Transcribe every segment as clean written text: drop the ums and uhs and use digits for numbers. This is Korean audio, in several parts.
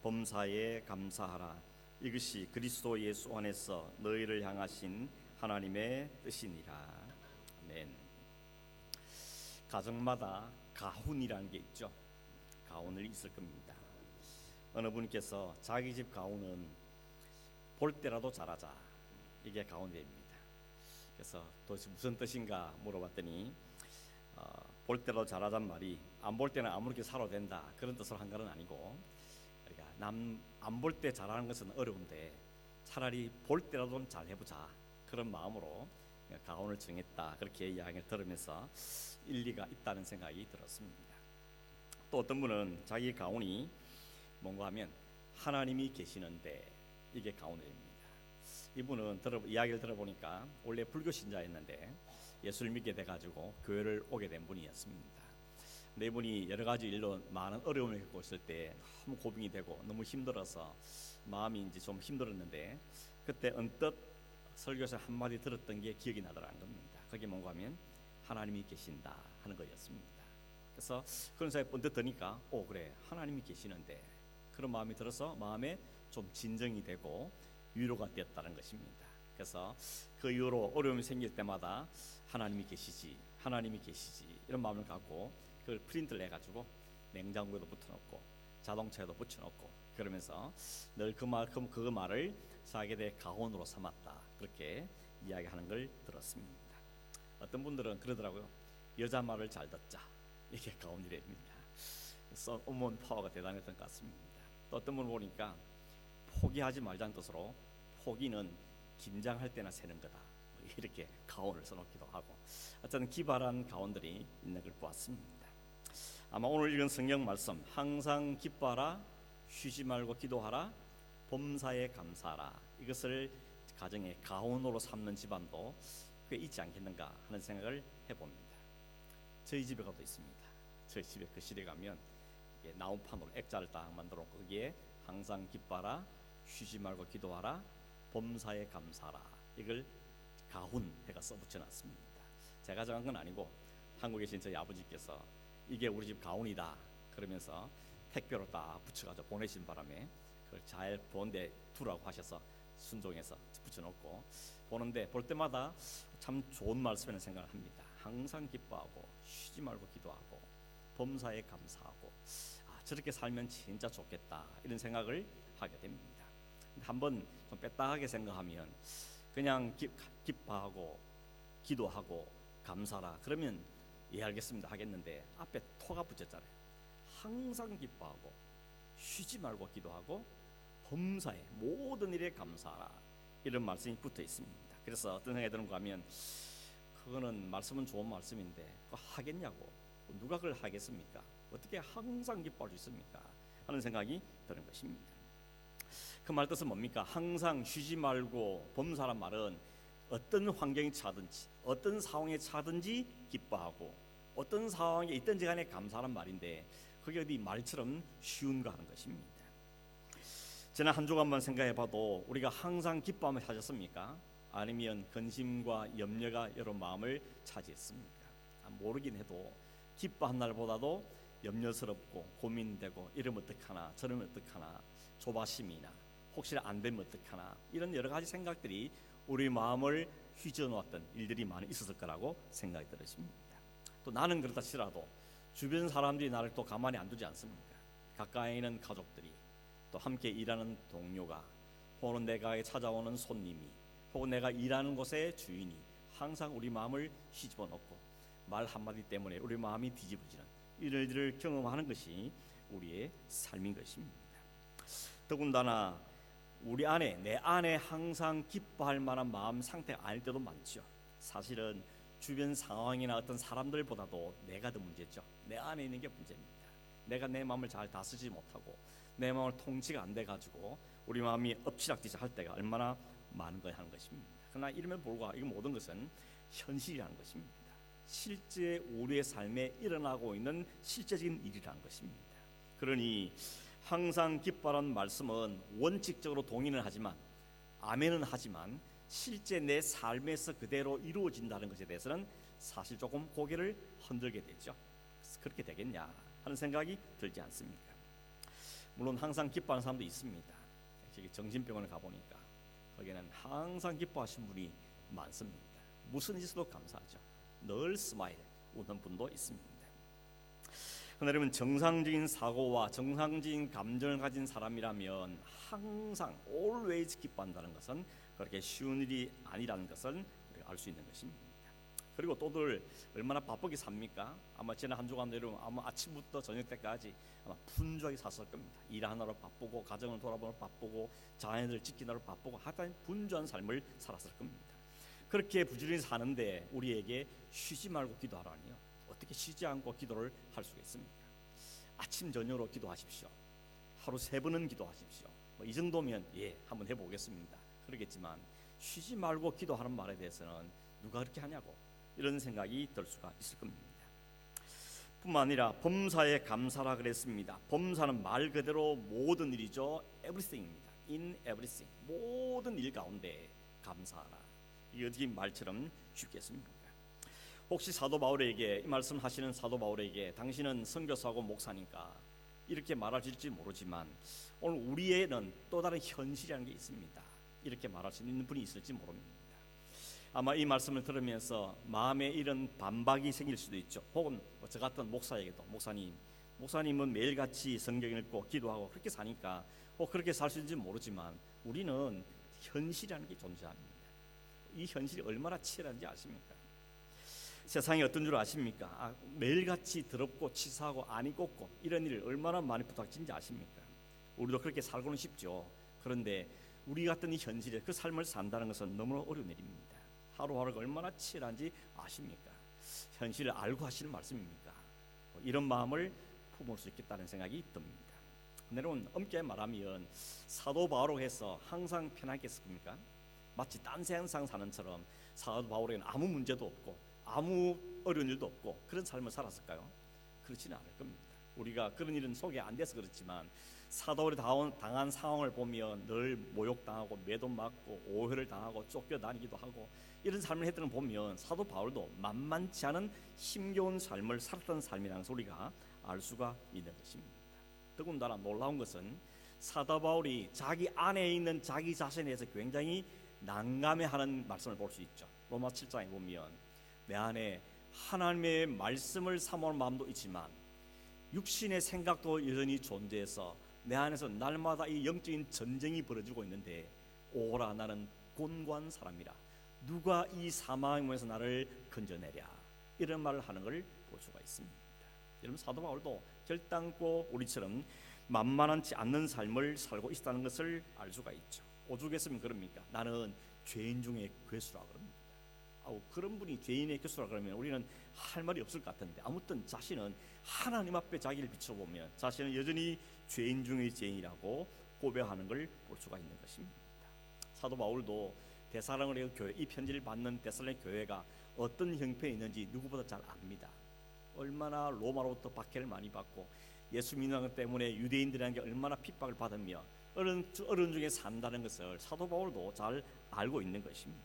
범사에 감사하라. 이것이 그리스도 예수 안에서 너희를 향하신 하나님의 뜻이니라. 아멘. 가정마다 가훈이라는 게 있죠. 가훈을 있을 겁니다. 어느 분께서 자기 집 가훈은 볼 때라도 잘하자, 이게 가훈입니다. 그래서 도대체 무슨 뜻인가 물어봤더니 볼 때라도 잘하자는 말이 안 볼 때는 아무렇게 살아도 된다, 그런 뜻으로 한 건 아니고, 그러니까 남 안 볼 때 잘하는 것은 어려운데 차라리 볼 때라도 잘 해보자, 그런 마음으로 가훈을 정했다, 그렇게 이야기를 들으면서 일리가 있다는 생각이 들었습니다. 또 어떤 분은 자기 가훈이 뭔가 하면 하나님이 계시는데, 이게 가훈입니다. 이분은 이야기를 들어보니까 원래 불교 신자였는데 예수를 믿게 돼가지고 교회를 오게 된 분이었습니다. 근데 이분이 여러 가지 일로 많은 어려움을 겪고 있을 때 너무 고민이 되고 너무 힘들어서 마음이 이제 좀 힘들었는데, 그때 언뜻 설교에서 한마디 들었던 게 기억이 나더라는 겁니다. 그게 뭔가 하면 하나님이 계신다 하는 거였습니다. 그래서 그런 생각이 번뜩 드니까 그래, 하나님이 계시는데, 그런 마음이 들어서 마음에 좀 진정이 되고 위로가 되었다는 것입니다. 그래서 그 이후로 어려움이 생길 때마다 하나님이 계시지, 하나님이 계시지, 이런 마음을 갖고 그걸 프린트를 해가지고 냉장고에도 붙여놓고 자동차에도 붙여놓고, 그러면서 늘 그 말을 자기의 가훈으로 삼았다, 그렇게 이야기하는 걸 들었습니다. 어떤 분들은 그러더라고요. 여자 말을 잘 듣자, 이게 가훈이랍니다. 그래서 어머니 파워가 대단했던 것 같습니다. 또 어떤 분을 보니까 포기하지 말자는 뜻으로, 포기는 긴장할 때나 세는 거다, 이렇게 가훈을 써놓기도 하고, 어쨌든 기발한 가훈들이 있는 걸 보았습니다. 아마 오늘 읽은 성경 말씀, 항상 기뻐하라, 쉬지 말고 기도하라, 범사에 감사하라, 이것을 가정의 가훈으로 삼는 집안도 꽤 있지 않겠는가 하는 생각을 해봅니다. 저희 집에 가도 있습니다. 저희 집에 거실에 가면 나무판으로 액자를 딱 만들어 놓고 거기에 항상 기뻐하라, 쉬지 말고 기도하라, 범사에 감사하라, 이걸 가훈 해가 써붙여놨습니다. 제가 정한 건 아니고 한국에 계신 저희 아버지께서 이게 우리 집 가훈이다 그러면서 택배로 딱 붙여가지고 보내신 바람에 그걸 잘 보는데 두라고 하셔서 순종해서 붙여놓고 보는데, 볼 때마다 참 좋은 말씀이라는 생각을 합니다. 항상 기뻐하고 쉬지 말고 기도하고 범사에 감사하고, 저렇게 살면 진짜 좋겠다, 이런 생각을 하게 됩니다. 한번 좀 빼딱하게 생각하면 그냥 기뻐하고 기도하고 감사라 그러면 알겠습니다 하겠는데, 앞에 토가 붙였잖아요. 항상 기뻐하고 쉬지 말고 기도하고 범사에 모든 일에 감사하라, 이런 말씀이 붙어 있습니다. 그래서 어떤 생각이 드는가 하면, 그거는 말씀은 좋은 말씀인데 그거 하겠냐고, 누가 그걸 하겠습니까? 어떻게 항상 기뻐할 수 있습니까? 하는 생각이 드는 것입니다. 그 말 뜻은 뭡니까? 항상 쉬지 말고 범사란 말은 어떤 환경에 처하든지 어떤 상황에 처하든지 기뻐하고 어떤 상황에 있든지 간에 감사하는 말인데, 그게 어디 말처럼 쉬운가 하는 것입니다. 지난 한 주간만 생각해봐도 우리가 항상 기뻐함을 찾았습니까? 아니면 근심과 염려가 여러 마음을 차지했습니까? 모르긴 해도 기뻐한 날보다도 염려스럽고 고민되고, 이러면 어떡하나 저러면 어떡하나, 조바심이나 혹시 안 되면 어떡하나, 이런 여러 가지 생각들이 우리 마음을 휘저어놓았던 일들이 많이 있었을 거라고 생각이 들었습니다. 또 나는 그렇다 치더라도 주변 사람들이 나를 또 가만히 안 두지 않습니까? 가까이 있는 가족들이, 또 함께 일하는 동료가, 혹은 내가 찾아오는 손님이, 혹은 내가 일하는 곳의 주인이 항상 우리 마음을 휘집어 놓고 말 한마디 때문에 우리 마음이 뒤집어지는 이런 일들을 경험하는 것이 우리의 삶인 것입니다. 더군다나 우리 안에, 내 안에 항상 기뻐할 만한 마음 상태가 아닐 때도 많죠. 사실은 주변 상황이나 어떤 사람들보다도 내가 더 문제죠. 내 안에 있는 게 문제입니다. 내가 내 마음을 잘 다스리지 못하고 내 마음을 통치가 안 돼가지고 우리 마음이 엎치락뒤락 할 때가 얼마나 많은 거야 하는 것입니다. 그러나 이름에 불구하고 이 모든 것은 현실이라는 것입니다. 실제 우리의 삶에 일어나고 있는 실제적인 일이라는 것입니다. 그러니 항상 기뻐하라는 말씀은 원칙적으로 동의는 하지만, 아멘은 하지만, 실제 내 삶에서 그대로 이루어진다는 것에 대해서는 사실 조금 고개를 흔들게 되죠. 그렇게 되겠냐 하는 생각이 들지 않습니까? 물론 항상 기뻐하는 사람도 있습니다. 정신병원에 가보니까 거기에는 항상 기뻐하신 분이 많습니다. 무슨 일도 감사하죠. 늘 스마일 웃는 분도 있습니다. 여러분, 정상적인 사고와 정상적인 감정을 가진 사람이라면 항상 always 기뻐한다는 것은 그렇게 쉬운 일이 아니라는 것을 알 수 있는 것입니다. 그리고 또들 얼마나 바쁘게 삽니까? 아마 지난 한 주간대로 아마 아침부터 저녁 때까지 아마 분주하게 샀을 겁니다. 일하느라 바쁘고 가정을 돌아보느라 바쁘고 자녀들 지키느라 바쁘고 하여튼 분주한 삶을 살았을 겁니다. 그렇게 부지런히 사는데 우리에게 쉬지 말고 기도하라니요. 어떻게 쉬지 않고 기도를 할 수가 있습니까? 아침 저녁으로 기도하십시오. 하루 3번은 기도하십시오. 이 정도면 한번 해보겠습니다. 그러겠지만 쉬지 말고 기도하는 말에 대해서는 누가 그렇게 하냐고 이런 생각이 들 수가 있을 겁니다. 뿐만 아니라 범사에 감사라 그랬습니다. 범사는 말 그대로 모든 일이죠. everything입니다. in everything, 모든 일 가운데 감사하라. 이게 어떻게 말처럼 쉽겠습니까? 혹시 사도 바울에게 이 말씀하시는 사도 바울에게 당신은 선교사고 목사니까 이렇게 말하실지 모르지만 오늘 우리에는 또 다른 현실이라는 게 있습니다. 이렇게 말할 수 있는 분이 있을지 모릅니다. 아마 이 말씀을 들으면서 마음에 이런 반박이 생길 수도 있죠. 혹은 저 같은 목사에게도 목사님은 매일같이 성경 읽고 기도하고 그렇게 사니까 그렇게 살 수 있는지 모르지만 우리는 현실이라는 게 존재합니다. 이 현실이 얼마나 치열한지 아십니까? 세상이 어떤 줄 아십니까? 매일같이 더럽고 치사하고 안이 꼽고 이런 일 얼마나 많이 부닥치는지 아십니까? 우리도 그렇게 살고는 싶죠. 그런데 우리 같은 이 현실에 그 삶을 산다는 것은 너무나 어려운 일입니다. 하루하루가 얼마나 치열한지 아십니까? 현실을 알고 하시는 말씀입니까? 이런 마음을 품을 수 있겠다는 생각이 듭니다. 여러분, 엄게 말하면 사도 바울에서 항상 편하겠습니까? 마치 딴 세상 사는처럼 사도 바울에게는 아무 문제도 없고 아무 어려운 일도 없고 그런 삶을 살았을까요? 그렇지는 않을 겁니다. 우리가 그런 일은 소개 안 돼서 그렇지만 사도 바울이 당한 상황을 보면 늘 모욕당하고 매도 맞고 오해를 당하고 쫓겨다니기도 하고 이런 삶을 했던 걸 보면 사도 바울도 만만치 않은 힘겨운 삶을 살았던 삶이라는 것을 우리가 알 수가 있는 것입니다. 더군다나 놀라운 것은 사도 바울이 자기 안에 있는 자기 자신에 대해서 굉장히 난감해하는 말씀을 볼 수 있죠. 로마 7장에 보면 내 안에 하나님의 말씀을 사모하는 마음도 있지만 육신의 생각도 여전히 존재해서 내 안에서 날마다 이 영적인 전쟁이 벌어지고 있는데 오라 나는 곤고한 사람이라 누가 이 사망에서 나를 건져내랴 이런 말을 하는 걸 볼 수가 있습니다. 여러분, 사도 바울도 결단코 우리처럼 만만치 않는 삶을 살고 있다는 것을 알 수가 있죠. 오죽했으면 그럽니까? 나는 죄인 중에 괴수라 그럽니다. 그런 분이 죄인의 괴수라 그러면 우리는 할 말이 없을 것 같은데 아무튼 자신은 하나님 앞에 자기를 비춰보면 자신은 여전히 죄인 중의 죄인이라고 고백하는 걸 볼 수가 있는 것입니다. 사도 바울도 데살로니가 교회, 이 편지를 받는 데살로니가 교회가 어떤 형편이 있는지 누구보다 잘 압니다. 얼마나 로마로부터 박해를 많이 받고 예수 믿는 것 때문에 유대인들에게 얼마나 핍박을 받으며 어려운 중에 산다는 것을 사도 바울도 잘 알고 있는 것입니다.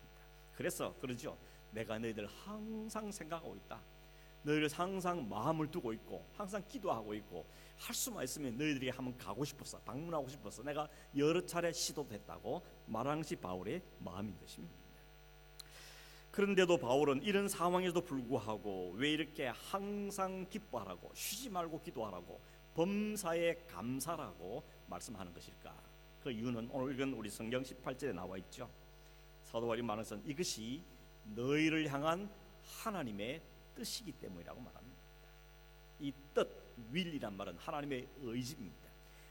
그래서 그러죠. 내가 너희들 항상 생각하고 있다. 너희를 항상 마음을 두고 있고 항상 기도하고 있고 할 수만 있으면 너희들에게 한번 가고 싶었어. 방문하고 싶었어. 내가 여러 차례 시도도 했다고 말하는 것이 바울의 마음인 것입니다. 그런데도 바울은 이런 상황에도 불구하고 왜 이렇게 항상 기뻐하라고 쉬지 말고 기도하라고 범사에 감사라고 말씀하는 것일까? 그 이유는 오늘 읽은 우리 성경 18절에 나와 있죠. 사도 바울이 말하는 것은 이것이 너희를 향한 하나님의 뜻이기 때문이라고 말합니다. 이 뜻, will이란 말은 하나님의 의지입니다.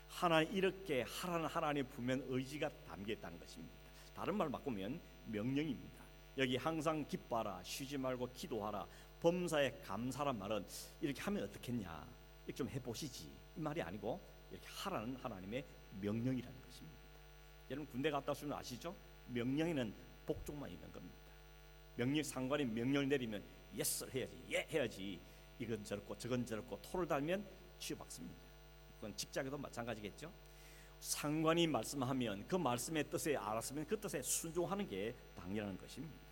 하나님 이렇게 하라는 하나님의 분명 의지가 담겨 있다는 것입니다. 다른 말 바꾸면 명령입니다. 여기 항상 기뻐하라, 쉬지 말고 기도하라, 범사에 감사란 말은 이렇게 하면 어떻겠냐, 이렇게 좀 해보시지 이 말이 아니고 이렇게 하라는 하나님의 명령이라는 것입니다. 여러분 군대 갔다 오시면 아시죠? 명령에는 복종만 있는 겁니다. 명령 상관이 명령을 내리면 yes 해야지, 해야지. 이건 저렇고 저건 저렇고 토를 달면 취업받습니다. 그건 직장에도 마찬가지겠죠. 상관이 말씀하면 그 말씀의 뜻에 알았으면 그 뜻에 순종하는 게 당연한 것입니다.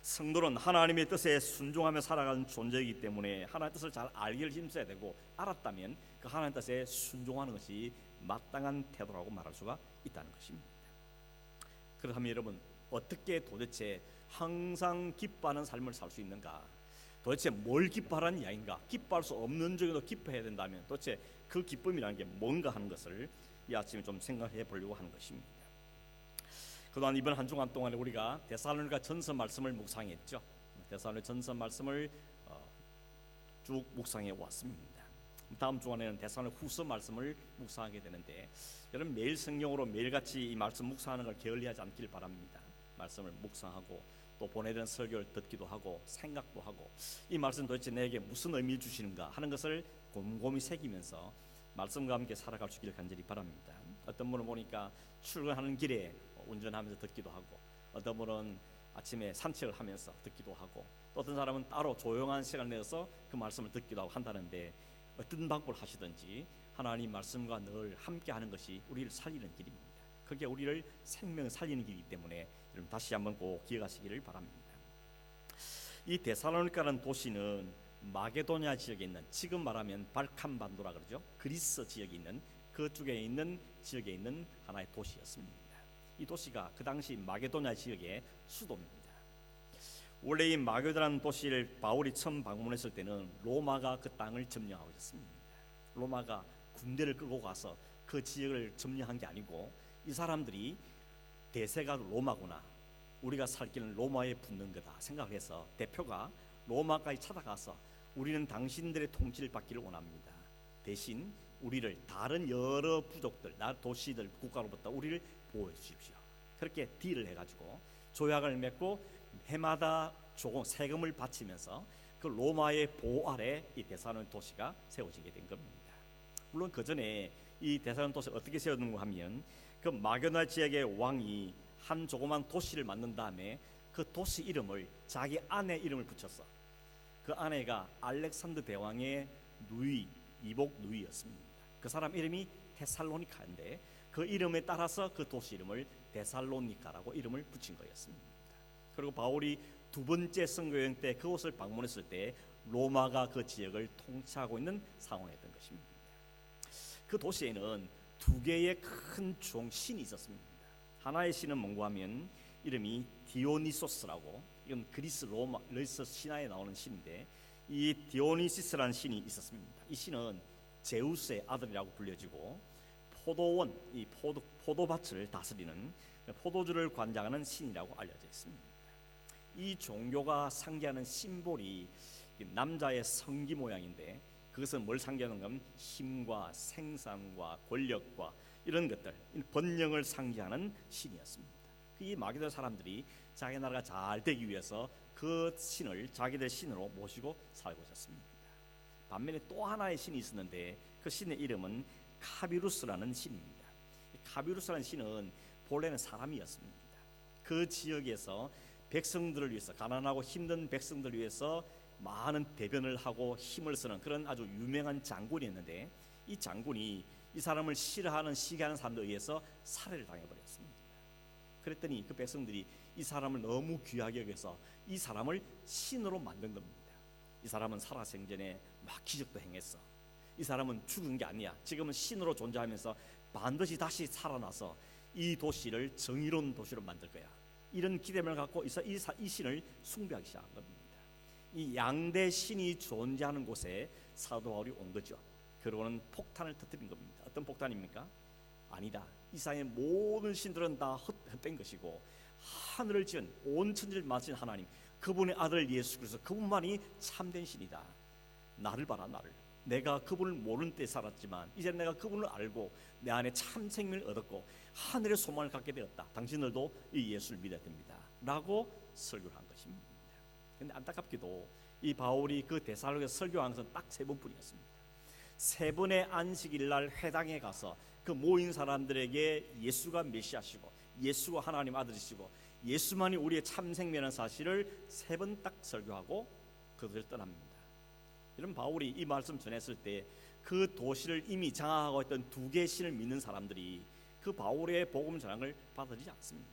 성도는 하나님의 뜻에 순종하며 살아가는 존재이기 때문에 하나님의 뜻을 잘 알기를 힘써야 되고 알았다면 그 하나님의 뜻에 순종하는 것이 마땅한 태도라고 말할 수가 있다는 것입니다. 그렇다면 여러분, 어떻게 도대체 항상 기뻐하는 삶을 살 수 있는가? 도대체 뭘 기뻐하라는 이야기인가? 기뻐할 수 없는 중에도 기뻐해야 된다면 도대체 그 기쁨이라는 게 뭔가 하는 것을 이 아침에 좀 생각해 보려고 하는 것입니다. 그동안 이번 한 주간 동안에 우리가 데살로니가 전서 말씀을 묵상했죠. 데살로니가 전서 말씀을 쭉 묵상해 왔습니다. 다음 주간에는 데살로니가 후서 말씀을 묵상하게 되는데, 여러분 매일 성경으로 매일같이 이 말씀 묵상하는 걸 게을리하지 않길 바랍니다. 말씀을 묵상하고 또 보내드린 설교를 듣기도 하고 생각도 하고, 이 말씀 도대체 내게 무슨 의미를 주시는가 하는 것을 곰곰이 새기면서 말씀과 함께 살아갈 수 있기를 간절히 바랍니다. 어떤 분은 보니까 출근하는 길에 운전하면서 듣기도 하고, 어떤 분은 아침에 산책을 하면서 듣기도 하고, 또 어떤 사람은 따로 조용한 시간을 내서 그 말씀을 듣기도 하고 한다는데, 어떤 방법을 하시든지 하나님 말씀과 늘 함께하는 것이 우리를 살리는 길입니다. 그게 우리를 생명 살리는 길이기 때문에 여러분 다시 한번 꼭 기억하시기를 바랍니다. 이 데살로니가라는 도시는 마게도냐 지역에 있는, 지금 말하면 발칸 반도라 그러죠. 그리스 지역에 있는, 그쪽에 있는 지역에 있는 하나의 도시였습니다. 이 도시가 그 당시 마게도냐 지역의 수도입니다. 원래 이 마게도냐라는 도시를 바울이 처음 방문했을 때는 로마가 그 땅을 점령하고 있었습니다. 로마가 군대를 끌고 가서 그 지역을 점령한 게 아니고, 이 사람들이 대세가 로마구나, 우리가 살 길은 로마에 붙는 거다 생각해서 대표가 로마까지 찾아가서 우리는 당신들의 통치를 받기를 원합니다. 대신 우리를 다른 여러 부족들, 도시들, 국가로부터 우리를 보호해 주십시오. 그렇게 딜을 해가지고 조약을 맺고 해마다 조금 세금을 바치면서 그 로마의 보호 아래 이 데살로니가 도시가 세워지게 된 겁니다. 물론 그 전에 이 데살로니가 도시가 어떻게 세워졌는가 하면, 그 마게도냐 지역의 왕이 한 조그만 도시를 만든 다음에 그 도시 이름을 자기 아내 이름을 붙였어. 그 아내가 알렉산더 대왕의 누이, 이복 누이였습니다. 그 사람 이름이 데살로니카인데 그 이름에 따라서 그 도시 이름을 데살로니카라고 이름을 붙인 거였습니다. 그리고 바울이 두 번째 선교 여행 때 그곳을 방문했을 때 로마가 그 지역을 통치하고 있는 상황이었던 것입니다. 그 도시에는 두 개의 큰 신이 있었습니다. 하나의 신은 뭔가 하면 이름이 디오니소스라고, 이건 그리스 신화에 나오는 신인데, 이 디오니시스라는 신이 있었습니다. 이 신은 제우스의 아들이라고 불려지고 포도원, 이 포도밭을 다스리는, 포도주를 관장하는 신이라고 알려져 있습니다. 이 종교가 상징하는 심볼이 남자의 성기 모양인데, 그것은 뭘 상징하는가 하면 힘과 생산과 권력과 이런 것들, 번영을 상징하는 신이었습니다. 이 마게도냐 사람들이 자기 나라가 잘 되기 위해서 그 신을 자기들 신으로 모시고 살고 있었습니다. 반면에 또 하나의 신이 있었는데 그 신의 이름은 카비루스라는 신입니다. 카비루스라는 신은 본래는 사람이었습니다. 그 지역에서 백성들을 위해서, 가난하고 힘든 백성들을 위해서 많은 대변을 하고 힘을 쓰는 그런 아주 유명한 장군이었는데, 이 장군이 이 사람을 싫어하는 시기하는 사람들에 의해서 살해를 당해버렸습니다. 그랬더니 그 백성들이 이 사람을 너무 귀하게 여겨서 이 사람을 신으로 만든 겁니다. 이 사람은 살아생전에 막 기적도 행했어. 이 사람은 죽은 게 아니야. 지금은 신으로 존재하면서 반드시 다시 살아나서 이 도시를 정의로운 도시로 만들 거야. 이런 기대감을 갖고 이 신을 숭배하기 시작한 겁니다. 이 양대 신이 존재하는 곳에 사도 바울이 온 거죠. 그러고는 폭탄을 터뜨린 겁니다. 어떤 폭탄입니까? 아니다. 이 세상의 모든 신들은 다 헛된 것이고, 하늘을 지은 온 천지를 만드신 하나님, 그분의 아들 예수 그리스도, 그분만이 참된 신이다. 나를 봐라, 나를. 내가 그분을 모르는 때 살았지만 이제 내가 그분을 알고 내 안에 참 생명을 얻었고 하늘의 소망을 갖게 되었다. 당신들도 이 예수를 믿어야 됩니다 라고 설교를 한 것입니다. 그런데 안타깝게도 이 바울이 그 데살로니가 설교한 것은 딱 3번뿐이었습니다. 3번의 안식일 날 회당에 가서 그 모인 사람들에게 예수가 메시아시고 예수가 하나님 아들이시고 예수만이 우리의 참 생명이라는 사실을 3번 딱 설교하고 그들을 떠납니다. 이런 바울이 이 말씀 전했을 때 그 도시를 이미 장악하고 있던 2개의 신을 믿는 사람들이 그 바울의 복음 전향을 받아들이지 않습니다.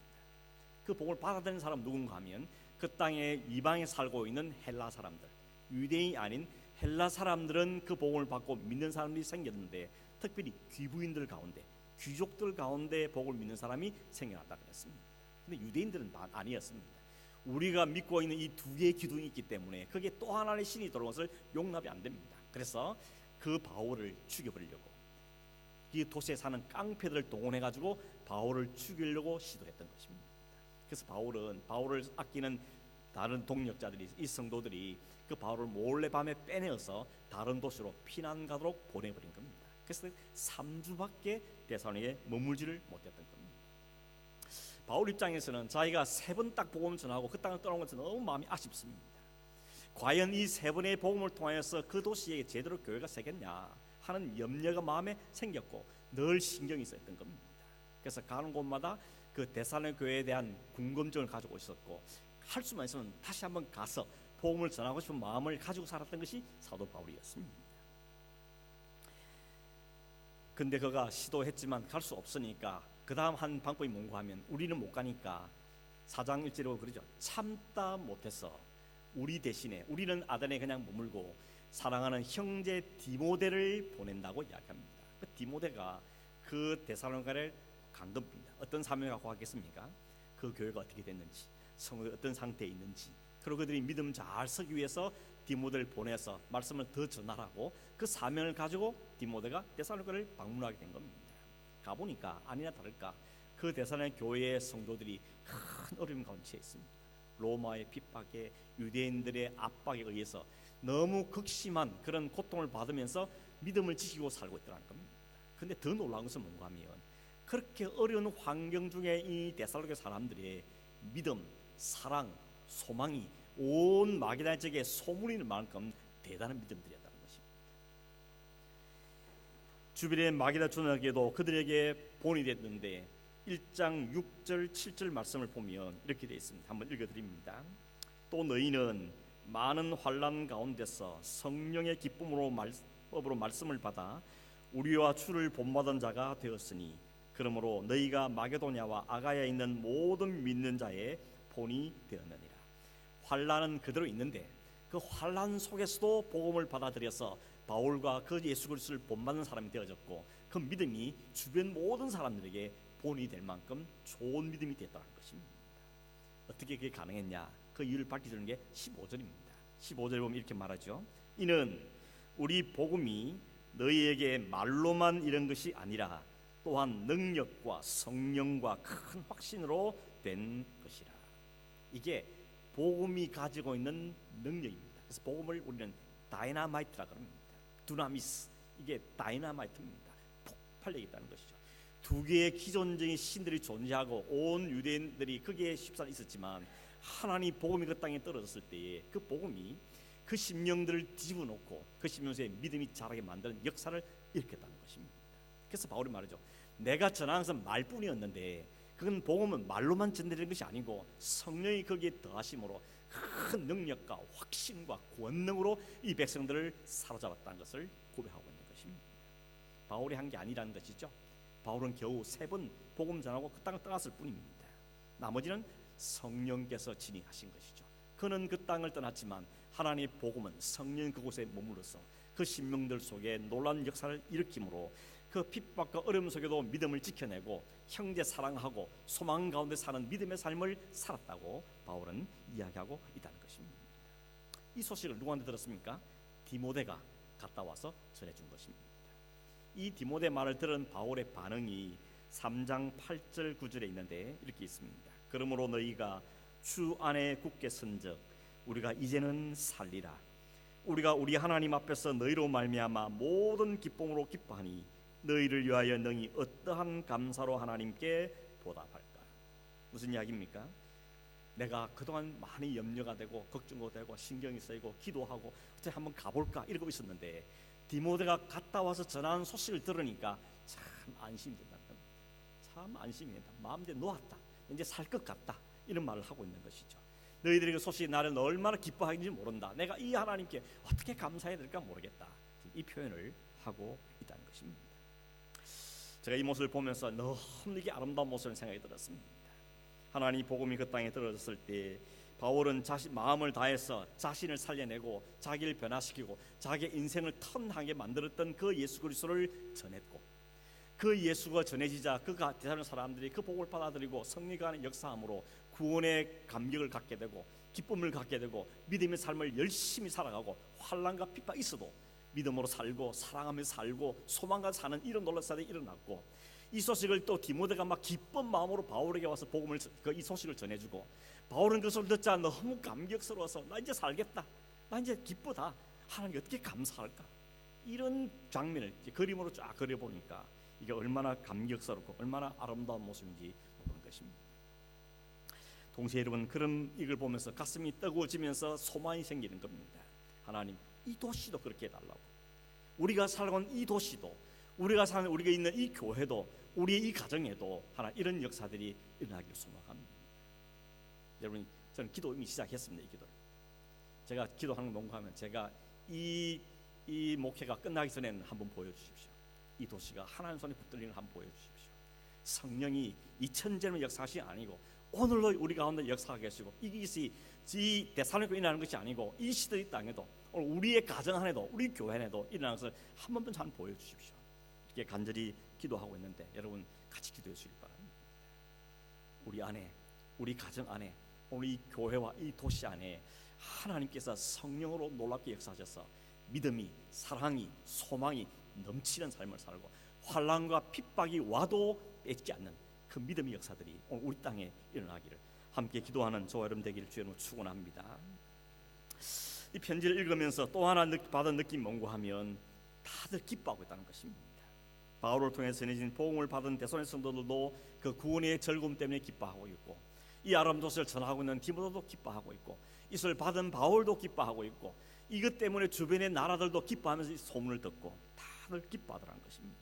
그 복음을 받아들이는 사람 누군가 하면 그 땅에 이방에 살고 있는 헬라 사람들, 유대인이 아닌 헬라 사람들은 그 복음을 받고 믿는 사람들이 생겼는데 특별히 귀부인들 가운데, 귀족들 가운데 복을 믿는 사람이 생겨났다 그랬습니다. 근데 유대인들은 아니었습니다. 우리가 믿고 있는 이 두 개의 기둥이 있기 때문에 그게 또 하나의 신이 들어온 것을 용납이 안 됩니다. 그래서 그 바울을 죽여버리려고 이 도시에 사는 깡패들을 동원해가지고 바울을 죽이려고 시도했던 것입니다. 그래서 바울을 아끼는 다른 동력자들이, 이 성도들이 그 바울을 몰래 밤에 빼내어서 다른 도시로 피난 가도록 보내버린 겁니다. 그래서 3주밖에 데살로니가에 머물지를 못했던 겁니다. 바울 입장에서는 자기가 3번 딱 복음을 전하고 그 땅을 떠나온 것은 너무 마음이 아쉽습니다. 과연 이 3번의 복음을 통하여서 그 도시에 제대로 교회가 세겠냐 하는 염려가 마음에 생겼고 늘 신경이 쓰였던 겁니다. 그래서 가는 곳마다 그 데살로니가 교회에 대한 궁금증을 가지고 있었고, 할 수만 있으면 다시 한번 가서 복음을 전하고 싶은 마음을 가지고 살았던 것이 사도 바울이었습니다. 근데 그가 시도했지만 갈 수 없으니까 그 다음 한 방법이 뭔가 하면, 우리는 못 가니까 4장 1절이라고 그러죠. 참다 못해서 우리 대신에, 우리는 아덴에 그냥 머물고 사랑하는 형제 디모데를 보낸다고 이야기합니다. 그 디모데가 그 데살로니가를 간 겁니다. 어떤 사명을 갖고 가겠습니까? 그 교회가 어떻게 됐는지, 성도가 어떤 상태에 있는지, 그리고 그들이 믿음 잘 서기 위해서 디모데를 보내서 말씀을 더 전하라고 그 사명을 가지고 디모데가 데살로니가를 방문하게 된 겁니다. 가보니까 아니나 다를까 그 데살로니가 교회의 성도들이 큰 어려움 가운데 처해 있습니다. 로마의 핍박에, 유대인들의 압박에 의해서 너무 극심한 그런 고통을 받으면서 믿음을 지키고 살고 있더라는 겁니다. 근데 더 놀라운 것은 뭔가 하면, 그렇게 어려운 환경 중에 이 데살로니가 사람들의 믿음, 사랑, 소망이 온 마게다 지역에 소문이 날 만큼 대단한 믿음들이었다는 것입니다. 주변의 마게다 전역에도 그들에게 본이 됐는데 1장 6절 7절 말씀을 보면 이렇게 되어 있습니다. 한번 읽어드립니다. 또 너희는 많은 환난 가운데서 성령의 기쁨으로 법으로 말씀을 받아 우리와 주를 본받은 자가 되었으니, 그러므로 너희가 마게도냐와 아가야에 있는 모든 믿는 자의 본이 되었느니라. 환난은 그대로 있는데 그 환난 속에서도 복음을 받아들여서 바울과 그 예수 그리스도를 본받는 사람이 되어졌고, 그 믿음이 주변 모든 사람들에게 본이 될 만큼 좋은 믿음이 됐다는 것입니다. 어떻게 그게 가능했냐? 그 이유를 밝혀주는 게 15절입니다. 15절에 보면 이렇게 말하죠. 이는 우리 복음이 너희에게 말로만 이런 것이 아니라 또한 능력과 성령과 큰 확신으로 된 것이라. 이게 복음이 가지고 있는 능력입니다. 그래서 복음을 우리는 다이나마이트라고 합니다. 두나미스, 이게 다이나마이트입니다. 폭발력이 있다는 것이죠. 두 개의 기존적인 신들이 존재하고 온 유대인들이 거기에 십사는 있었지만, 하나님 복음이 그 땅에 떨어졌을 때에 그 복음이 그 심령들을 뒤집어 놓고 그 심령에 믿음이 자라게 만드는 역사를 일으켰다는 것입니다. 그래서 바울이 말하죠. 내가 전하는 것은 말뿐이었는데 그건 복음은 말로만 전달되는 것이 아니고 성령이 거기에 더하심으로 큰 능력과 확신과 권능으로 이 백성들을 사로잡았다는 것을 고백하고 있는 것입니다. 바울이 한 게 아니라는 것이죠. 바울은 겨우 3번 복음 전하고 그 땅을 떠났을 뿐입니다. 나머지는 성령께서 진행하신 것이죠. 그는 그 땅을 떠났지만 하나님의 복음은 성령 그곳에 머물러서 그 신명들 속에 놀라운 역사를 일으킴으로 그 핍박과 어려움 속에도 믿음을 지켜내고 형제 사랑하고 소망 가운데 사는 믿음의 삶을 살았다고 바울은 이야기하고 있다는 것입니다. 이 소식을 누구한테 들었습니까? 디모데가 갔다 와서 전해준 것입니다. 이 디모데 말을 들은 바울의 반응이 3장 8절 9절에 있는데 이렇게 있습니다. 그러므로 너희가 주 안에 굳게 선적 우리가 이제는 살리라. 우리가 우리 하나님 앞에서 너희로 말미암아 모든 기쁨으로 기뻐하니 너희를 위하여 너희 어떠한 감사로 하나님께 보답할까? 무슨 이야기입니까? 내가 그동안 많이 염려가 되고 걱정도 되고 신경이 쓰이고 기도하고 어떻게 한번 가볼까 이러고 있었는데 디모데가 갔다 와서 전하는 소식을 들으니까 참 안심이 된다. 참 안심이 된다. 마음 이제 놓았다. 이제 살 것 같다. 이런 말을 하고 있는 것이죠. 너희들이 그 소식이 나를 얼마나 기뻐하는지 모른다. 내가 이 하나님께 어떻게 감사해야 될까 모르겠다. 이 표현을 하고 있다는 것입니다. 제가 이 모습을 보면서 너무 이게 아름다운 모습을 생각이 들었습니다. 하나님 복음이 그 땅에 떨어졌을 때 바울은 자신 마음을 다해서 자신을 살려내고 자기를 변화시키고 자기의 인생을 턴하게 만들었던 그 예수 그리스도를 전했고, 그 예수가 전해지자 그 대사는 사람들이 그 복을 받아들이고 성령이 하는 역사함으로 구원의 감격을 갖게 되고 기쁨을 갖게 되고 믿음의 삶을 열심히 살아가고 환난과 핍박이 있어도 믿음으로 살고 사랑하면서 살고 소망과 사는 이런 놀라운 사건이 일어났고, 이 소식을 또 디모데가 막 기쁜 마음으로 바울에게 와서 이 소식을 전해주고, 바울은 그 소리를 듣자 너무 감격스러워서 나 이제 살겠다, 나 이제 기쁘다, 하나님께 어떻게 감사할까, 이런 장면을 그림으로 쫙 그려보니까 이게 얼마나 감격스럽고 얼마나 아름다운 모습인지 보는 것입니다. 동시에 여러분, 그런 이걸 보면서 가슴이 뜨거워지면서 소망이 생기는 겁니다. 하나님, 이 도시도 그렇게 해달라고, 우리가 살아온 이 도시도, 우리가 있는 이 교회도, 우리의 이 가정에도 하나 이런 역사들이 일어나기를 소망합니다. 여러분, 저는 기도 이미 시작했습니다. 이 기도를 제가 기도하는 거 농구하면 제가 이 목회가 끝나기 전에는 한번 보여주십시오. 이 도시가 하나님 손에 붙들리는 한번 보여주십시오. 성령이 2000년의 역사하시 아니고 오늘로 우리 가운데 역사하게 하시고, 이것이 이 데살로니가에 일어나는 것이 아니고 이 시대 이 땅에도, 오늘 우리의 가정 안에도 우리 교회 안에도 일어나는 것을 한 번만 잘 보여주십시오. 이렇게 간절히 기도하고 있는데 여러분 같이 기도해 주시기 바랍니다. 우리 안에, 우리 가정 안에, 우리 교회와 이 도시 안에 하나님께서 성령으로 놀랍게 역사하셔서 믿음이, 사랑이, 소망이 넘치는 삶을 살고 환난과 핍박이 와도 뺏지 않는 그 믿음의 역사들이 오늘 우리 땅에 일어나기를 함께 기도하는 저와 여러분 되기를 주님으로 축원합니다. 이 편지를 읽으면서 또 하나 받은 느낌 뭔가 하면 다들 기뻐하고 있다는 것입니다. 바울을 통해서 전해진 복음을 받은 데살로니가 성도들도 그 구원의 즐거움 때문에 기뻐하고 있고, 이 아름다운 소식을 전하고 있는 디모데도 기뻐하고 있고, 이것을 받은 바울도 기뻐하고 있고, 이것 때문에 주변의 나라들도 기뻐하면서 이 소문을 듣고 다들 기뻐하더라는 것입니다.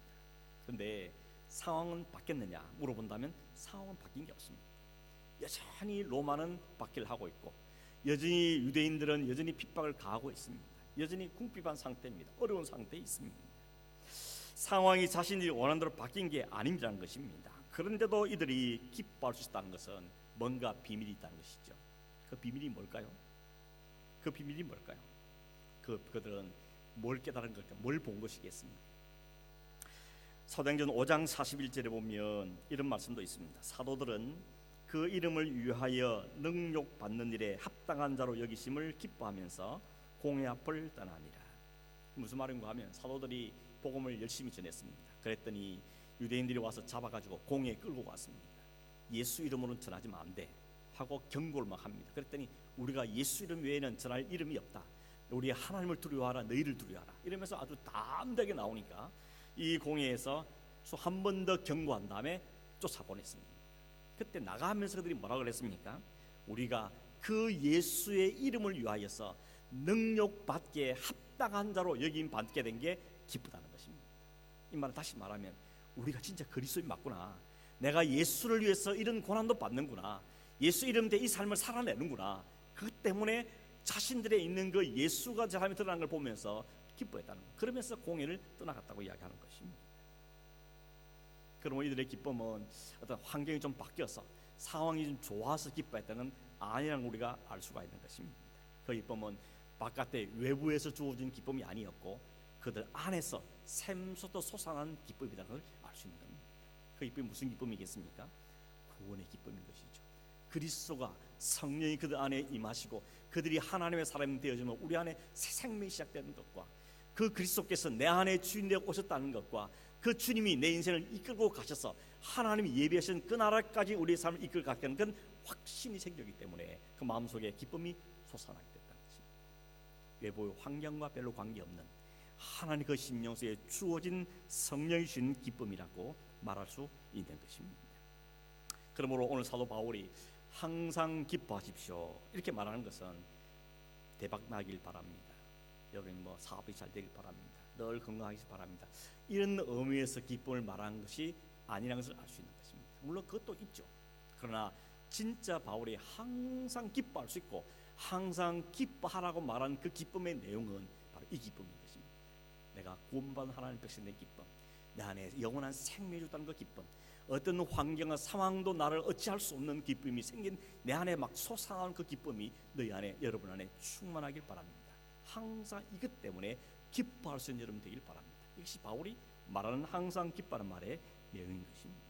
그런데 상황은 바뀌었느냐 물어본다면 상황은 바뀐 게 없습니다. 여전히 로마는 박해를 하고 있고, 여전히 유대인들은 여전히 핍박을 가하고 있습니다. 여전히 궁핍한 상태입니다. 어려운 상태에 있습니다. 상황이 자신이 원하는 대로 바뀐 게 아니라는 것입니다. 그런데도 이들이 기뻐할 수 있다는 것은 뭔가 비밀이 있다는 것이죠. 그 비밀이 뭘까요? 그 비밀이 뭘까요? 그들은 뭘 깨달은 걸까? 뭘 본 것이겠습니까? 사도행전 5장 41절에 보면 이런 말씀도 있습니다. 사도들은 그 이름을 위하여 능욕받는 일에 합당한 자로 여기심을 기뻐하면서 공회 앞을 떠나니라. 무슨 말인가 하면 사도들이 복음을 열심히 전했습니다. 그랬더니 유대인들이 와서 잡아가지고 공회에 끌고 갔습니다. 예수 이름으로는 전하지면 안 돼 하고 경고를 막 합니다. 그랬더니 우리가 예수 이름 외에는 전할 이름이 없다, 우리 하나님을 두려워하라, 너희를 두려워하라, 이러면서 아주 담대하게 나오니까 이 공회에서 한 번 더 경고한 다음에 쫓아보냈습니다. 그때 나가면서 그들이 뭐라고 그랬습니까? 우리가 그 예수의 이름을 위하여서 능욕받게 합당한 자로 여김 받게 된 게 기쁘다는 것입니다. 이 말을 다시 말하면 우리가 진짜 그리스도인 맞구나, 내가 예수를 위해서 이런 고난도 받는구나, 예수 이름 대 이 삶을 살아내는구나, 그 때문에 자신들의 있는 그 예수가 제 삶에 드러난 걸 보면서 기뻐했다는 것, 그러면서 공회를 떠나갔다고 이야기하는 것입니다. 그러면 이들의 기쁨은 어떤 환경이 좀 바뀌어서 상황이 좀 좋아서 기뻐했다는 아니라는 우리가 알 수가 있는 것입니다. 그 기쁨은 바깥에 외부에서 주어진 기쁨이 아니었고 그들 안에서 샘솟아 솟아난 기쁨이라는 걸 알 수 있는 겁니다. 그 기쁨이 무슨 기쁨이겠습니까? 구원의 기쁨인 것이죠. 그리스도가 성령이 그들 안에 임하시고 그들이 하나님의 사람이 되어지면 우리 안에 새 생명이 시작되는 것과, 그 그리스도께서 내 안에 주인 되어 오셨다는 것과, 그 주님이 내 인생을 이끌고 가셔서 하나님이 예비하신 그 나라까지 우리의 삶을 이끌고 가게 하는 그런 확신이 생기기 때문에 그 마음속에 기쁨이 솟아나게 됐다는 것입니다. 외부의 환경과 별로 관계없는 하나님 그 심령 속에 주어진 성령이 주신 기쁨이라고 말할 수 있는 것입니다. 그러므로 오늘 사도 바울이 항상 기뻐하십시오 이렇게 말하는 것은 대박 나길 바랍니다. 여러분 사업이 잘 되길 바랍니다. 늘 건강하시기 바랍니다. 이런 의미에서 기쁨을 말하는 것이 아니라는 것을 알 수 있는 것입니다. 물론 그것도 있죠. 그러나 진짜 바울이 항상 기뻐할 수 있고 항상 기뻐하라고 말한 그 기쁨의 내용은 바로 이 기쁨인 것입니다. 내가 구원받은 하나님의 백성의 기쁨, 내 안에 영원한 생명이 있다는 그 기쁨, 어떤 환경과 상황도 나를 어찌할 수 없는 기쁨이 생긴 내 안에 막 솟아나는 그 기쁨이 너희 안에, 여러분 안에 충만하길 바랍니다. 항상 이것 때문에 기뻐할 수 있는 여러분 되길 바랍니다. 이것이 바울이 말하는 항상 기뻐하는 말의 내용인 것입니다.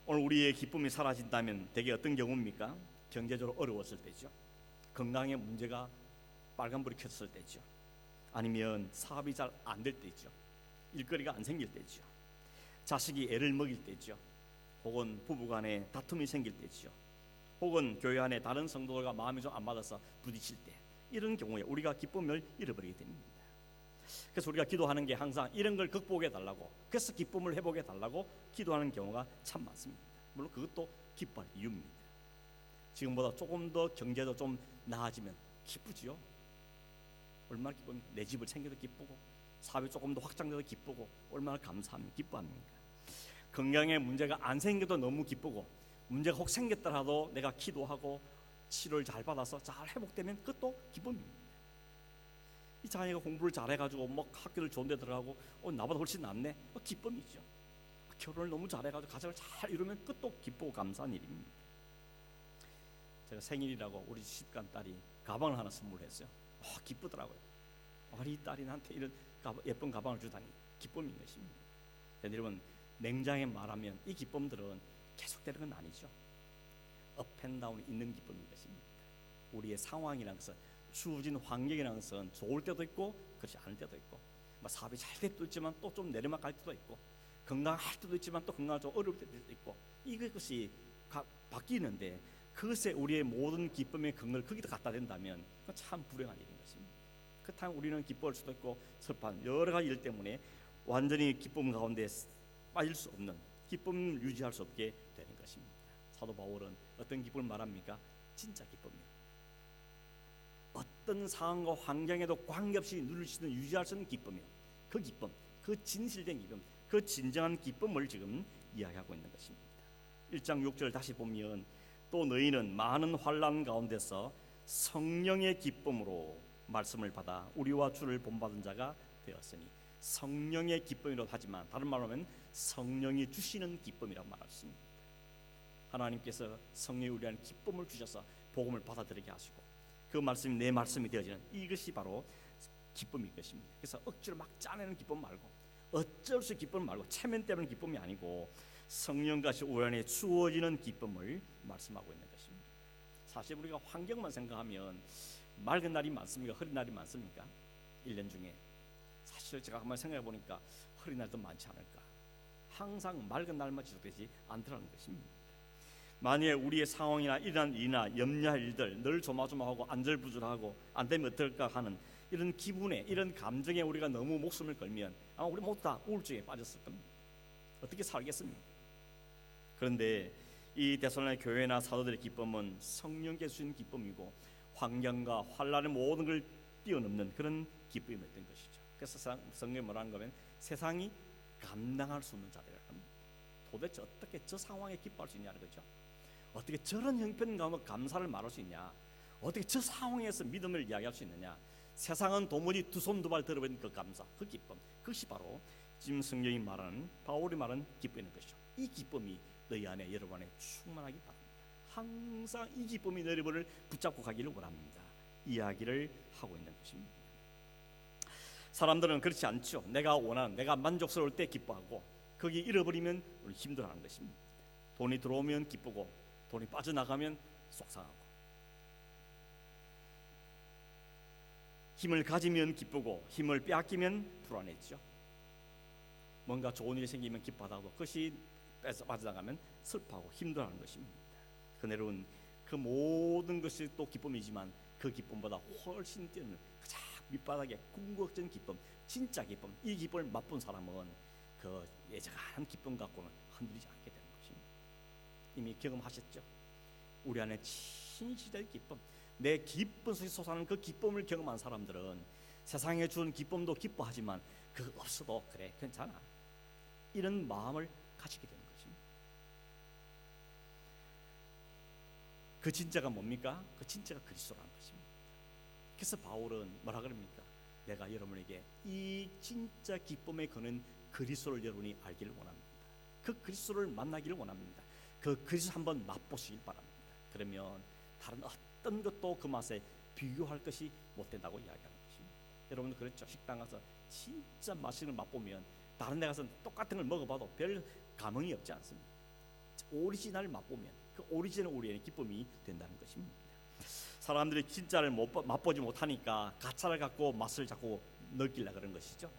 오늘 우리의 기쁨이 사라진다면 대개 어떤 경우입니까? 경제적으로 어려웠을 때죠. 건강에 문제가 빨간불이 켰을 때죠. 아니면 사업이 잘 안 될 때죠. 일거리가 안 생길 때죠. 자식이 애를 먹일 때죠. 혹은 부부간에 다툼이 생길 때죠. 혹은 교회 안에 다른 성도들과 마음이 좀 안 맞아서 부딪힐 때, 이런 경우에 우리가 기쁨을 잃어버리게 됩니다. 그래서 우리가 기도하는 게 항상 이런 걸 극복해 달라고, 그래서 기쁨을 회복해 달라고 기도하는 경우가 참 많습니다. 물론 그것도 기뻐할 이유입니다. 지금보다 조금 더 경제도 좀 나아지면 기쁘지요. 얼마나 기쁩니까? 내 집을 챙겨도 기쁘고, 사업이 조금 더 확장돼도 기쁘고, 얼마나 감사합니까? 기뻐합니까? 건강에 문제가 안 생겨도 너무 기쁘고, 문제가 혹 생겼더라도 내가 기도하고 치료를 잘 받아서 잘 회복되면 그것도 기쁨입니다. 이 자녀가 공부를 잘해가지고 뭐 학교를 좋은 데 들어가고 나보다 훨씬 낫네, 기쁨이죠. 결혼을 너무 잘해가지고 가정을 잘 이루면 그것도 기쁘고 감사한 일입니다. 제가 생일이라고 우리 시집간 딸이 가방을 하나 선물했어요. 기쁘더라고요. 우리 딸이 나한테 이런 예쁜 가방을 주다니 기쁨인 것입니다. 여러분, 냉장에 말하면 이 기쁨들은 계속되는 건 아니죠. 업앤다운이 있는 기쁨인 것입니다. 우리의 상황이라는 것은, 주어진 환경이라는 것은 좋을 때도 있고 그렇지 않을 때도 있고, 사업이 잘 될 때도 있지만 또 좀 내리막갈 때도 있고, 건강할 때도 있지만 또 건강이 좀 어려울 때도 있고, 이것이 바뀌는데 그것에 우리의 모든 기쁨의 근거를 거기다 갖다 댄다면 참 불행한 일인 것입니다. 그렇다면 우리는 기뻐할 수도 있고 슬퍼한 여러 가지 일 때문에 완전히 기쁨 가운데 빠질 수 없는, 기쁨을 유지할 수 없게 되는 것입니다. 사도 바울은 어떤 기쁨을 말합니까? 진짜 기쁨이요. 어떤 상황과 환경에도 관계없이 누릴 수 있는, 유지할 수 있는 기쁨이요. 그 기쁨, 그 진실된 기쁨, 그 진정한 기쁨을 지금 이야기하고 있는 것입니다. 1장 6절 다시 보면, 또 너희는 많은 환난 가운데서 성령의 기쁨으로 말씀을 받아 우리와 주를 본받은 자가 되었으니, 성령의 기쁨이라고 하지만 다른 말로 하면 성령이 주시는 기쁨이라고 말했습니다. 하나님께서 성령이 우리한테 기쁨을 주셔서 복음을 받아들이게 하시고 그 말씀이 내 말씀이 되어지는, 이것이 바로 기쁨일 것입니다. 그래서 억지로 막 짜내는 기쁨 말고, 어쩔 수 기쁨 말고, 체면 때문에 기쁨이 아니고 성령같이 우리 안에 주어지는 기쁨을 말씀하고 있는 것입니다. 사실 우리가 환경만 생각하면 맑은 날이 많습니까? 흐린 날이 많습니까? 1년 중에 사실 제가 한번 생각해 보니까 흐린 날도 많지 않을까. 항상 맑은 날만 지속되지 않더라는 것입니다. 만약에 우리의 상황이나 일어난 일이나 염려할 일들 늘 조마조마하고 안절부절하고 안 되면 어떨까 하는 이런 기분에, 이런 감정에 우리가 너무 목숨을 걸면 아마 우리 모두 다 우울증에 빠졌을 겁니다. 어떻게 살겠습니까? 그런데 이 데살로니가 교회나 사도들의 기쁨은 성령께서 주신 기쁨이고 환경과 환난의 모든 걸 뛰어넘는 그런 기쁨이었던 것이죠. 그래서 성경이 뭐라는 거면 세상이 감당할 수 없는 자들이라고 합니다. 도대체 어떻게 저 상황에 기뻐할 수 있냐는 거죠. 어떻게 저런 형편 가운데 감사를 말할 수 있냐, 어떻게 저 상황에서 믿음을 이야기할 수 있느냐. 세상은 도무지 두 손 두 발 들어버린 그 감사, 그 기쁨, 그것이 바로 지금 성경이 말하는, 바울이 말하는 기쁨인 것이죠. 이 기쁨이 너희 안에, 여러분 안에 충만하기 바랍니다. 항상 이 기쁨이 너희를 붙잡고 가기를 원합니다. 이야기를 하고 있는 것입니다. 사람들은 그렇지 않죠. 내가 원하는, 내가 만족스러울 때 기뻐하고 거기 잃어버리면 힘들어하는 것입니다. 돈이 들어오면 기쁘고 돈이 빠져나가면 속상하고, 힘을 가지면 기쁘고 힘을 빼앗기면 불안했죠. 뭔가 좋은 일이 생기면 기뻐하다고 그것이 빠져나가면 슬퍼하고 힘들어하는 것입니다. 그네로는 그 모든 것이 또 기쁨이지만 그 기쁨보다 훨씬 뛰어난 가장 밑바닥에 궁극적인 기쁨, 진짜 기쁨, 이 기쁨을 맛본 사람은 그 예정한 기쁨 갖고는 흔들리지 않게 되는 것입니다. 이미 경험하셨죠? 우리 안에 진실된 기쁨, 내 기쁨 속에 솟아나는 그 기쁨을 경험한 사람들은 세상에 주는 기쁨도 기뻐하지만 그거 없어도 그래 괜찮아, 이런 마음을 가지게 되는 것입니다. 그 진짜가 뭡니까? 그 진짜가 그리스도라는 것입니다. 그래서 바울은 뭐라 그럽니까? 내가 여러분에게 이 진짜 기쁨에 거는 그리스도를 여러분이 알기를 원합니다. 그 그리스도를 만나기를 원합니다. 그 그리스도 한번 맛보시길 바랍니다. 그러면 다른 어떤 것도 그 맛에 비교할 것이 못 된다고 이야기하는 것입니다. 여러분 그렇죠? 식당 가서 진짜 맛있는 걸 맛보면 다른 데 가서 똑같은 걸 먹어봐도 별 감흥이 없지 않습니다. 오리지널을 맛보면 그 오리지널 우리의 기쁨이 된다는 것입니다. 사람들이 진짜를 맛보지 못하니까 가짜를 갖고 맛을 자꾸 느끼려 그런 것이죠.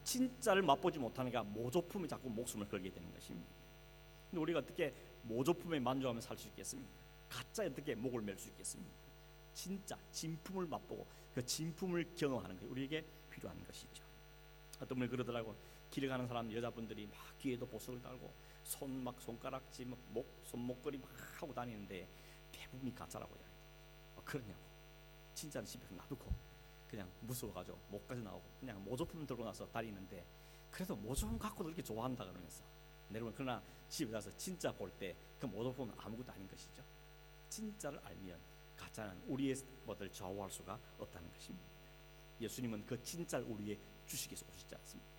진짜를 맛보지 못하니까 모조품에 자꾸 목숨을 걸게 되는 것입니다. 근데 우리가 어떻게 모조품에 만족하며 살 수 있겠습니까? 가짜에 어떻게 목을 맬 수 있겠습니까? 진짜 진품을 맛보고 그 진품을 경험하는 게 우리에게 필요한 것이죠. 어떤 분이 그러더라고. 길을 가는 사람 여자분들이 막 귀에도 보석을 달고 손가락지 손목걸이 막 하고 다니는데 대부분이 가짜라고 해요. 그러냐고. 진짜는 집에서 놔두고 그냥 무서워가지고 목까지 나오고 그냥 모조품 들고 나서 다니는데 그래도 모조품 갖고도 이렇게 좋아한다 그러면서 여러분 그러나 집에 가서 진짜 볼 때 그 모조품은 아무것도 아닌 것이죠. 진짜를 알면 가짜는 우리의 것을 좌우할 수가 없다는 것입니다. 예수님은 그 진짜를 우리에게 주시기 위해서 오시지 않습니다.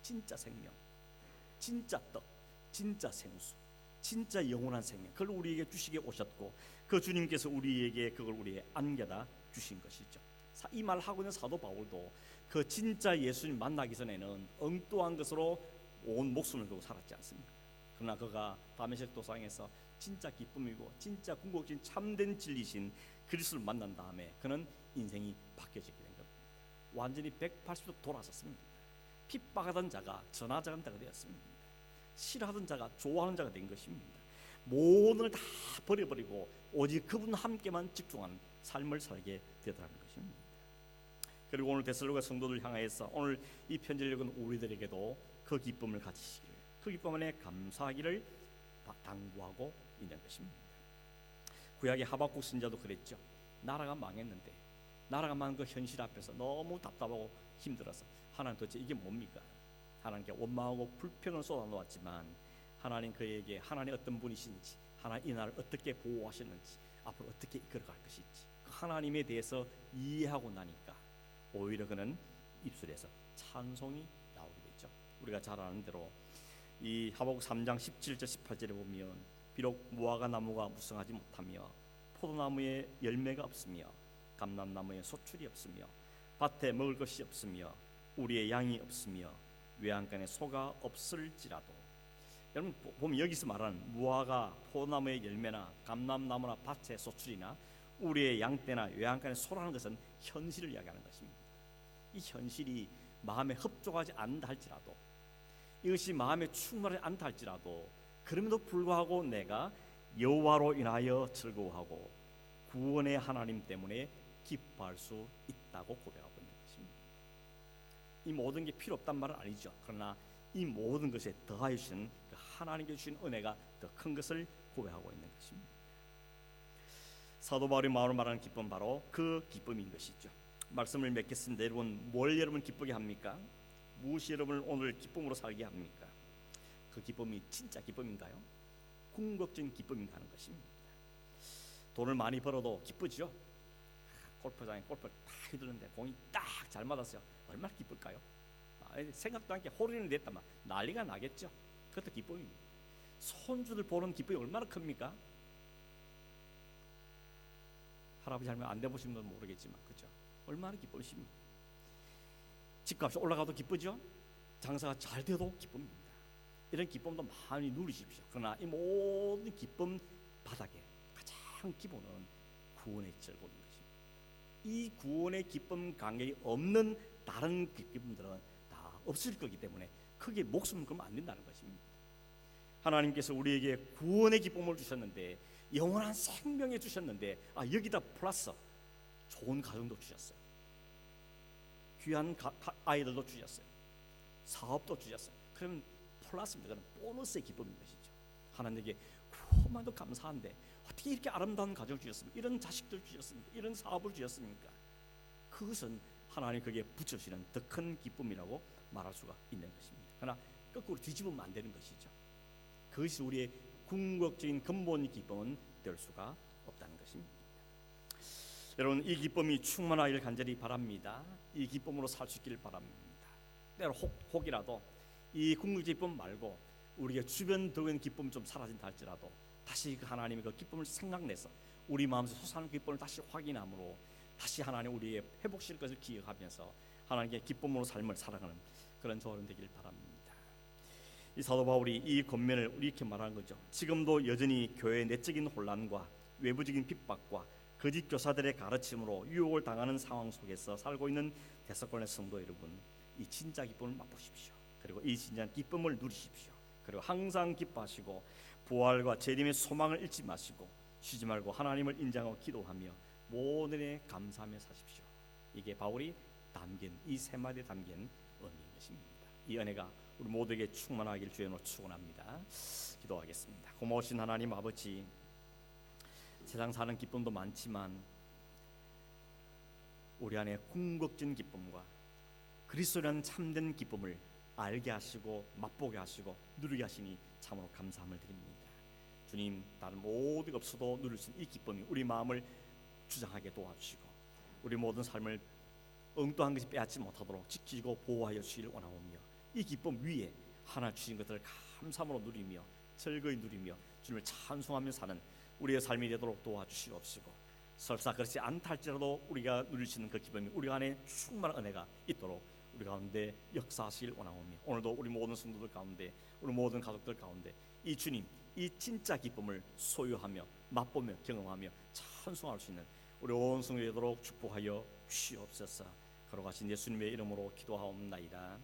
진짜 생명, 진짜 떡, 진짜 생수, 진짜 영원한 생명 그걸 우리에게 주시게 오셨고 그 주님께서 우리에게 그걸 우리에게 안겨다 주신 것이죠. 이 말을 하고 있는 사도 바울도 그 진짜 예수님 만나기 전에는 엉뚱한 것으로 온 목숨을 걸고 살았지 않습니까? 그러나 그가 다메섹 도상에서 진짜 기쁨이고 진짜 궁극적인 참된 진리신 그리스도를 만난 다음에 그는 인생이 바뀌어지게 된 겁니다. 완전히 180도 돌아섰습니다. 핍박하던 자가 전하자가 되었습니다. 싫어하던 자가 좋아하는 자가 된 것입니다. 모든 걸 다 버려버리고 오직 그분 함께만 집중한 삶을 살게 되더라는 것입니다. 그리고 오늘 데살로니가 성도들 향하여서 오늘 이 편지를 읽은 우리들에게도 그 기쁨을 가지시기를 그 기쁨 안에 감사하기를 당부하고 있는 것입니다. 구약의 하박국 선지자도 그랬죠. 나라가 망했는데 나라가 망한 그 현실 앞에서 너무 답답하고 힘들어서 하나님 도대체 이게 뭡니까? 하나님께 원망하고 불평을 쏟아놓았지만 하나님 그에게 하나님 어떤 분이신지 하나님 이 나라를 어떻게 보호하셨는지 앞으로 어떻게 이끌어갈 것인지 그 하나님에 대해서 이해하고 나니까 오히려 그는 입술에서 찬송이 나오게 됐죠. 우리가 잘 아는 대로 이 하박국 3장 17절 18절에 보면 비록 무화과 나무가 무성하지 못하며 포도나무에 열매가 없으며 감람나무에 소출이 없으며 밭에 먹을 것이 없으며 우리의 양이 없으며 외양간에 소가 없을지라도 여러분 보면 여기서 말하는 무화과 포도나무의 열매나 감람나무나 밭의 소출이나 우리의 양떼나 외양간의 소라는 것은 현실을 이야기하는 것입니다. 이 현실이 마음에 흡족하지 않는다 할지라도 이것이 마음에 충만하지 않다 할지라도 그럼에도 불구하고 내가 여호와로 인하여 즐거워하고 구원의 하나님 때문에 기뻐할 수 있다고 고백하고 있는 것입니다. 이 모든 게 필요 없단 말은 아니죠. 그러나 이 모든 것에 더하여 주시는 그 하나님께 주신 은혜가 더 큰 것을 고백하고 있는 것입니다. 사도 바울이 마음으로 말하는 기쁨 바로 그 기쁨인 것이죠. 말씀을 맺겠습니다. 여러분 뭘 여러분 기쁘게 합니까? 무엇이 여러분을 오늘 기쁨으로 살게 합니까? 그 기쁨이 진짜 기쁨인가요? 궁극적인 기쁨인가 하는 것입니다. 돈을 많이 벌어도 기쁘죠. 골프장에 골프를 딱 휘두르는데 공이 딱 잘 맞았어요. 얼마나 기쁠까요? 생각도 않게 홀인을 냈다면 난리가 나겠죠. 그것도 기쁨입니다. 손주들 보는 기쁨이 얼마나 큽니까? 할아버지 할머니 안 돼보신 건 모르겠지만 그렇죠. 얼마나 기쁘십니까? 집값이 올라가도 기쁘죠. 장사가 잘 돼도 기쁩니다. 이런 기쁨도 많이 누리십시오. 그러나 이 모든 기쁨 바닥에 가장 기본은 구원의 즐거움인 것입니다. 이 구원의 기쁨 간격이 없는 다른 기쁨들은 다 없을 거기 때문에 크게 목숨을 걸면 안 된다는 것입니다. 하나님께서 우리에게 구원의 기쁨을 주셨는데 영원한 생명에 주셨는데 여기다 플러스 좋은 가정도 주셨어요. 귀한 아이들도 주셨어요. 사업도 주셨어요. 그러면 플러스입니다. 그건 보너스의 기쁨인 것이죠. 하나님에게 그만도 감사한데 어떻게 이렇게 아름다운 가정을 주셨습니까? 이런 자식들 주셨습니까? 이런 사업을 주셨습니까? 그것은 하나님 거기에 붙여주시는 더 큰 기쁨이라고 말할 수가 있는 것입니다. 그러나 거꾸로 뒤집으면 안 되는 것이죠. 그것이 우리의 궁극적인 근본 기쁨은 될 수가 없다는 것입니다. 여러분 이 기쁨이 충만하기를 간절히 바랍니다. 이 기쁨으로 살 수 있기를 바랍니다. 때로 혹이라도 이 궁극의 기쁨 말고 우리의 주변적인 기쁨 좀 사라진다 할지라도 다시 그 하나님의 그 기쁨을 생각내서 우리 마음에서 솟아나는 기쁨을 다시 확인함으로 다시 하나님 우리의 회복실 것을 기억하면서 하나님의 기쁨으로 삶을 살아가는 그런 저는 되길 바랍니다. 이 사도 바울이 이 권면을 우리 이렇게 말하는 거죠. 지금도 여전히 교회의 내적인 혼란과 외부적인 핍박과 거짓 교사들의 가르침으로 유혹을 당하는 상황 속에서 살고 있는 데살로니가 성도 여러분, 이 진짜 기쁨을 맛보십시오. 그리고 이 진짜 기쁨을 누리십시오. 그리고 항상 기뻐하시고 부활과 재림의 소망을 잃지 마시고 쉬지 말고 하나님을 인정하고 기도하며 모든 일에 감사하며 사십시오. 이게 바울이 담긴 이 세 마디에 담긴 은혜인 것입니다. 이 은혜가 우리 모두에게 충만하기를 주님으로 축원합니다. 기도하겠습니다. 고마우신 하나님 아버지, 세상 사는 기쁨도 많지만 우리 안에 궁극적인 기쁨과 그리스도라는 참된 기쁨을 알게 하시고 맛보게 하시고 누리게 하시니 참으로 감사함을 드립니다. 주님, 다른 모두가 없어도 누릴 수 있는 이 기쁨이 우리 마음을 주장하게 도와주시고 우리 모든 삶을 엉뚱한 것이 빼앗지 못하도록 지키고 보호하여 주시기를 원하오며 이 기쁨 위에 하나 주신 것들을 감사함으로 누리며 즐거이 누리며 주님을 찬송하며 사는 우리의 삶이 되도록 도와주시옵시고 설사 그렇지 않다 할지라도 우리가 누릴 수 있는 그 기쁨이 우리 안에 충만한 은혜가 있도록 우리 가운데 역사하시길 원하오며 오늘도 우리 모든 성도들 가운데 우리 모든 가족들 가운데 이 주님 이 진짜 기쁨을 소유하며 맛보며 경험하며 찬송할 수 있는 우리 온 성도 되도록 축복하여 주시옵소서. 걸어가신 예수님의 이름으로 기도하옵나이다.